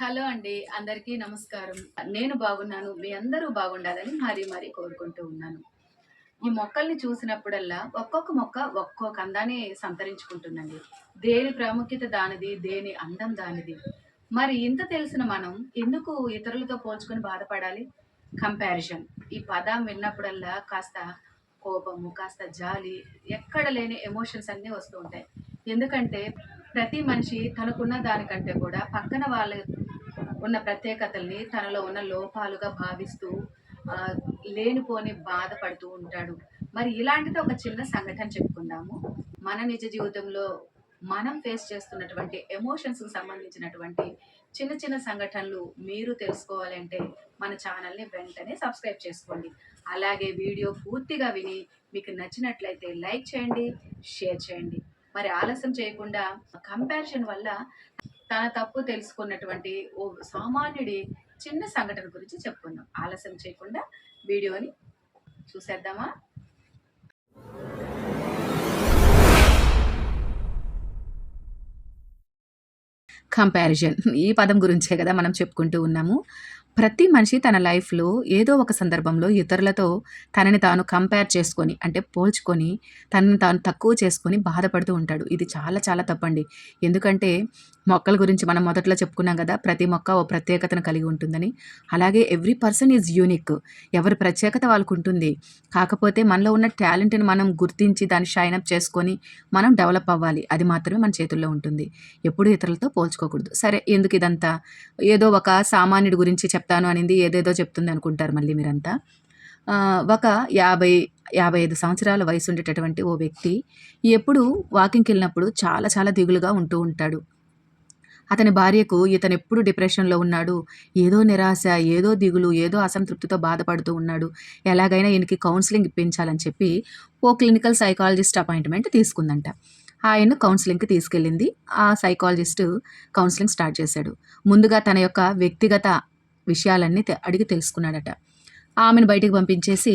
Hello అండి. అందరికీ నమస్కారం. నేను బాగున్నాను. మీ అందరూ బాగుండాలని మరీ కోరుకుంటూ ఉన్నాను. ఈ మొక్కల్ని చూసినప్పుడల్లా ఒక్కొక్క మొక్క ఒక్కొక్క అందాన్ని సంతరించుకుంటుందండి. దేని ప్రాముఖ్యత దానిది, దేని అందం దానిది. మరి ఇంత తెలిసిన మనం ఎందుకు ఇతరులతో పోల్చుకొని బాధపడాలి? కంపారిజన్. ఈ పదం విన్నప్పుడల్లా కాస్త కోపము, కాస్త జాలి, ఎక్కడ లేని ఎమోషన్స్ అన్నీ వస్తూ ఉంటాయి. ఎందుకంటే ప్రతి మనిషి తనకున్న దానికంటే కూడా పక్కన వాళ్ళ ఉన్న ప్రత్యేకతల్ని తనలో ఉన్న లోపాలుగా భావిస్తూ లేనిపోని బాధపడుతూ ఉంటాడు. మరి ఇలాంటిది ఒక చిన్న సంఘటన చెప్పుకుందాము. మన నిజ జీవితంలో మనం ఫేస్ చేస్తున్నటువంటి ఎమోషన్స్‌కి సంబంధించినటువంటి చిన్న చిన్న సంఘటనలు మీరు తెలుసుకోవాలి అంటే మన ఛానల్‌ని వెంటనే సబ్స్క్రైబ్ చేసుకోండి. అలాగే వీడియో పూర్తిగా విని మీకు నచ్చినట్లయితే లైక్ చేయండి, షేర్ చేయండి. మరి ఆలస్యం చేయకుండా కంపారిజన్ వల్ల తన తప్పు తెలుసుకున్నటువంటి ఓ సామాన్యుడి చిన్న సంఘటన గురించి చెప్పుకుందాం. ఆలస్యం చేయకుండా వీడియోని చూసేద్దామా? కంపారిజన్ ఈ పదం గురించే కదా మనం చెప్పుకుంటూ ఉన్నాము. ప్రతి మనిషి తన లైఫ్‌లో ఏదో ఒక సందర్భంలో ఇతరులతో తనని తాను కంపేర్ చేసుకొని, అంటే పోల్చుకొని, తనని తాను తక్కువ చేసుకొని బాధపడుతూ ఉంటాడు. ఇది చాలా చాలా తప్పండి. ఎందుకంటే మొక్కల గురించి మనం మొదట్లో చెప్పుకున్నాం గదా! ప్రతి మొక్క ఓ ప్రత్యేకతను కలిగి ఉంటుందని. అలాగే ఎవ్రీ పర్సన్ ఈజ్ యూనిక్. ఎవరి ప్రత్యేకత వాళ్ళకుంటుంది. కాకపోతే మనలో ఉన్న టాలెంట్‌ని మనం గుర్తించి దాన్ని షైన్ అప్ చేసుకొని మనం డెవలప్ అవ్వాలి. అది మాత్రమే మన చేతుల్లో ఉంటుంది. ఎప్పుడూ ఇతరులతో పోల్చుకోకూడదు. సరే ఎందుకిదంతా? ఏదో ఒక సామాన్యుడి గురించి చెప్తాను అనింది ఏదేదో చెప్తుందనుకుంటారు మళ్ళీ మీరంతా. ఒక 55 సంవత్సరాల వయసుండేటటువంటి ఓ వ్యక్తి ఎప్పుడూ వాకింగ్‌కెళ్ళినప్పుడు చాలా చాలా దిగులుగా ఉంటూ ఉంటాడు. అతని భార్యకు ఇతనెప్పుడు డిప్రెషన్‌లో ఉన్నాడు, ఏదో నిరాశ, ఏదో దిగులు, ఏదో అసంతృప్తితో బాధపడుతూ ఉన్నాడు. ఎలాగైనా ఈయనకి కౌన్సెలింగ్ ఇప్పించాలని చెప్పి ఓ క్లినికల్ సైకాలజిస్ట్ అపాయింట్‌మెంట్ తీసుకుందంట. ఆయన్ను కౌన్సెలింగ్‌కి తీసుకెళ్ళింది. ఆ సైకాలజిస్టు కౌన్సెలింగ్ స్టార్ట్ చేశాడు. ముందుగా తన యొక్క వ్యక్తిగత విషయాలన్నీ అడిగి తెలుసుకున్నాడట. ఆమెను బయటికి పంపించేసి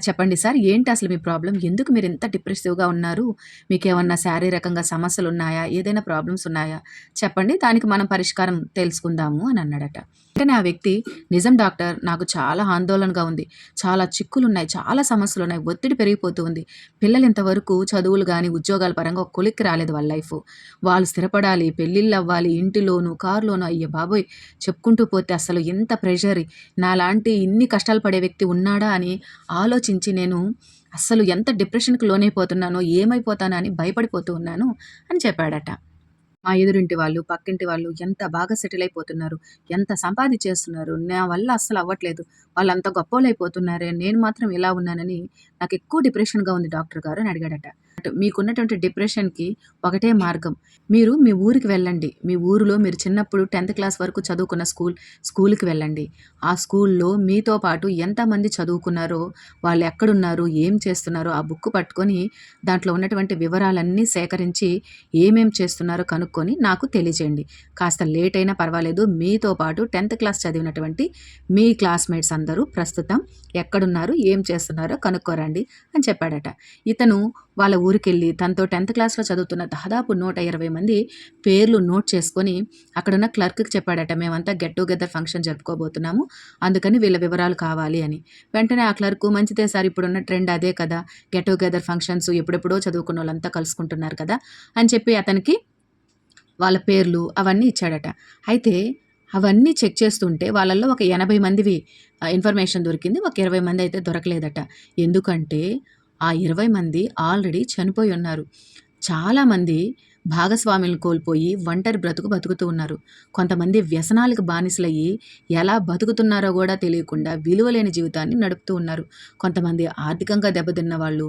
చెప్పండి సార్ ఏంటి అసలు మీ ప్రాబ్లమ్? ఎందుకు మీరింత డిప్రెసివ్‌గా ఉన్నారు? మీకేమన్నా శారీరకంగా సమస్యలున్నాయా? ఏదైనా ప్రాబ్లమ్స్ ఉన్నాయా? చెప్పండి. దానికి మనం పరిష్కారం తెలుసుకుందాము అని అన్నాడట. వెంటనే ఆ వ్యక్తి నిజం డాక్టర్ నాకు చాలా ఆందోళనగా ఉంది. చాలా చిక్కులున్నాయి. చాలా సమస్యలున్నాయి. ఒత్తిడి పెరిగిపోతూ ఉంది. పిల్లలు ఇంతవరకు చదువులు గాని, ఉద్యోగాల పరంగా ఒక కొలిక్కి రాలేదు వాళ్ళ లైఫు. వాళ్ళు స్థిరపడాలి, పెళ్ళిళ్ళవ్వాలి, ఇంటి లోను, కారు లోను అయ్య బాబోయ్! చెప్పుకుంటూ పోతే అసలు ఎంత ప్రెషర్ నాలాంటి ఇన్ని కష్టాలు పడే వ్యక్తి ఉన్నాడా అని ఆలోచించి నేను అస్సలు ఎంత డిప్రెషన్‌కి లోనైపోతున్నానో, ఏమైపోతానో అని భయపడిపోతూ ఉన్నాను అని చెప్పాడట. మా ఎదురింటి వాళ్ళు, పక్కింటి వాళ్ళు ఎంత బాగా సెటిల్ అయిపోతున్నారు. ఎంత సంపాదించేస్తున్నారు. నా వల్ల అస్సలు అవ్వట్లేదు. వాళ్ళంత గొప్పోళ్ళైపోతున్నారే. నేను మాత్రం ఇలా ఉన్నానని నాకెక్కువ డిప్రెషన్‌గా ఉంది డాక్టర్ గారు అని అడిగాడట. మీకున్నటువంటి డిప్రెషన్‌కి ఒకటే మార్గం. మీరు మీ ఊరికి వెళ్ళండి. మీ ఊరిలో మీరు చిన్నప్పుడు 10థ్ క్లాస్ వరకు చదువుకున్న స్కూల్‌కి వెళ్ళండి. ఆ స్కూల్‌లో మీతో పాటు ఎంతమంది చదువుకున్నారో, వాళ్ళు ఎక్కడున్నారు, ఏం చేస్తున్నారో ఆ బుక్ పట్టుకొని దాంట్లో ఉన్నటువంటి వివరాలన్నీ సేకరించి ఏమేం చేస్తున్నారో కనుక్కొని నాకు తెలియజేయండి. కాస్త లేట్ అయినా పర్వాలేదు. మీతో పాటు 10థ్ క్లాస్ చదివినటువంటి మీ క్లాస్‌మేట్స్ అందరూ ప్రస్తుతం ఎక్కడున్నారు, ఏం చేస్తున్నారో కనుక్కోరండి అని చెప్పాడట. ఇతను వాళ్ళ ఊరికెళ్ళి తనతో 10థ్ క్లాస్‌లో చదువుతున్న దాదాపు 120 మంది పేర్లు నోట్ చేసుకొని అక్కడున్న క్లర్క్‌కి చెప్పాడట. మేమంతా గెట్ టుగెదర్ ఫంక్షన్ జరుపుకోబోతున్నాము. అందుకని వీళ్ళ వివరాలు కావాలి అని. వెంటనే ఆ క్లర్కు మంచిదే సార్ ఇప్పుడున్న ట్రెండ్ అదే కదా! గెట్ టుగెదర్ ఫంక్షన్స్ ఎప్పుడెప్పుడో చదువుకున్నోళ్ళంతా కలుసుకుంటున్నారు కదా! అని చెప్పి అతనికి వాళ్ళ పేర్లు అవన్నీ ఇచ్చాడట. అయితే అవన్నీ చెక్ చేస్తుంటే వాళ్ళల్లో ఒక 80 మందివి ఇన్ఫర్మేషన్ దొరికింది. ఒక 20 మందయితే దొరకలేదట. ఎందుకంటే ఆ 20 మంది ఆల్రెడీ చనిపోయి ఉన్నారు. చాలామంది భాగస్వాములను కోల్పోయి ఒంటరి బ్రతుకు బతుకుతూ ఉన్నారు. కొంతమంది వ్యసనాలకు బానిసలయ్యి ఎలా బతుకుతున్నారో గూడా తెలియకుండా విలువలేని జీవితాన్ని నడుపుతూ ఉన్నారు. కొంతమంది ఆర్థికంగా దెబ్బతిన్న వాళ్ళు,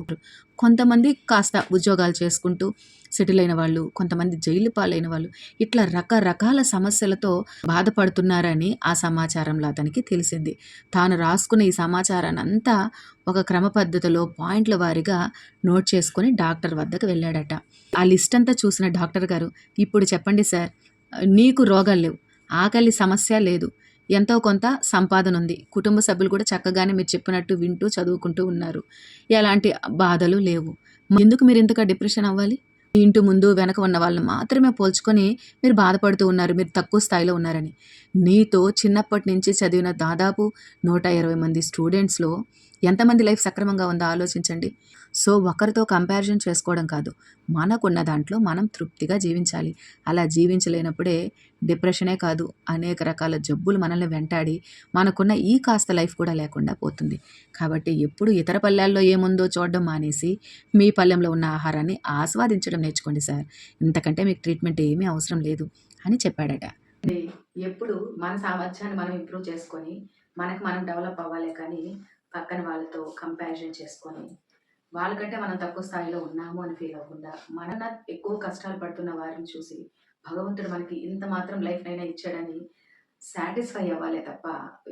కొంతమంది కాస్త ఉద్యోగాలు చేసుకుంటూ సెటిల్ అయిన వాళ్ళు, కొంతమంది జైలు పాలైన వాళ్ళు, ఇట్లా రకరకాల సమస్యలతో బాధపడుతున్నారని ఆ సమాచారంలో అతనికి తెలిసింది. తాను రాసుకున్న ఈ సమాచారాన్నంతా ఒక క్రమ పద్ధతిలో పాయింట్ల వారీగా నోట్ చేసుకొని డాక్టర్ వద్దకు వెళ్ళాడట. ఆ లిస్ట్ అంతా చూసిన డాక్టర్ గారు, "ఇప్పుడు చెప్పండి సార్, నీకు రోగాలు లేవు, ఆకలి సమస్య లేదు, ఎంతో కొంత సంపాదన ఉంది. కుటుంబ సభ్యులు కూడా చక్కగానే మీరు చెప్పినట్టు వింటూ, చదువుకుంటూ ఉన్నారు. ఎలాంటి బాధలు లేవు. ఎందుకు మీరు ఇంతగా డిప్రెషన్ అవ్వాలి? మీ ఇంటి ముందు, వెనక ఉన్న వాళ్ళని మాత్రమే పోల్చుకొని మీరు బాధపడుతూ ఉన్నారు. మీరు తక్కువ స్థాయిలో ఉన్నారని. నీతో చిన్నప్పటి నుంచి చదివిన దాదాపు 120 మంది స్టూడెంట్స్‌లో ఎంతమంది లైఫ్ సక్రమంగా ఉందో ఆలోచించండి. సో, ఒకరితో కంపారిజన్ చేసుకోవడం కాదు. మనకున్న దాంట్లో మనం తృప్తిగా జీవించాలి. అలా జీవించలేనప్పుడే డిప్రెషనే కాదు, అనేక రకాల జబ్బులు మనల్ని వెంటాడి, మనకున్న ఈ కాస్త లైఫ్ కూడా లేకుండా పోతుంది. కాబట్టి ఎప్పుడు ఇతర పల్లెల్లో ఏముందో చూడడం మానేసి, మీ పళ్ళెంలో ఉన్న ఆహారాన్ని ఆస్వాదించడం నేర్చుకోండి సార్. ఇంతకంటే మీకు ట్రీట్మెంట్ ఏమీ అవసరం లేదు అని చెప్పాడట. అంటే ఎప్పుడు మన సామర్థ్యాన్ని మనం ఇంప్రూవ్ చేసుకొని, మనకు మనం డెవలప్ అవ్వాలే కానీ, పక్కన వాళ్ళతో కంపారిజన్ చేసుకొని, వాళ్ళకంటే మనం తక్కువ స్థాయిలో ఉన్నాము అని ఫీల్ అవ్వకుండా, మనన ఎక్కువ కష్టాలు పడుతున్న వారిని చూసి, భగవంతుడు మనకి ఇంత మాత్రం లైఫ్‌నైనా ఇచ్చాడని సాటిస్ఫై అవ్వాలే తప్ప,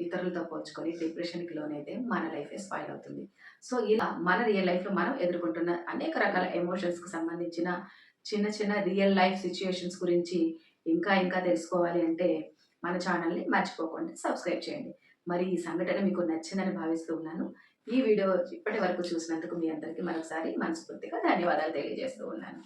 ఇతరులతో పోల్చుకొని డిప్రెషన్‌కి లోనైతే మన లైఫే స్పాయిల్ అవుతుంది. సో, ఇలా మన రియల్ లైఫ్‌లో మనం ఎదుర్కొంటున్న అనేక రకాల ఎమోషన్స్‌కి సంబంధించిన చిన్న చిన్న రియల్ లైఫ్ సిట్యుయేషన్స్ గురించి ఇంకా తెలుసుకోవాలి అంటే, మన ఛానల్‌ని మర్చిపోకండి సబ్స్క్రైబ్ చేయండి. మరి ఈ సంఘటన మీకు నచ్చిందని భావిస్తూ ఉన్నాను. ఈ వీడియో ఇప్పటి వరకు చూసినందుకు మీ అందరికీ మరొకసారి మనస్ఫూర్తిగా ధన్యవాదాలు తెలియజేస్తూ ఉన్నాను.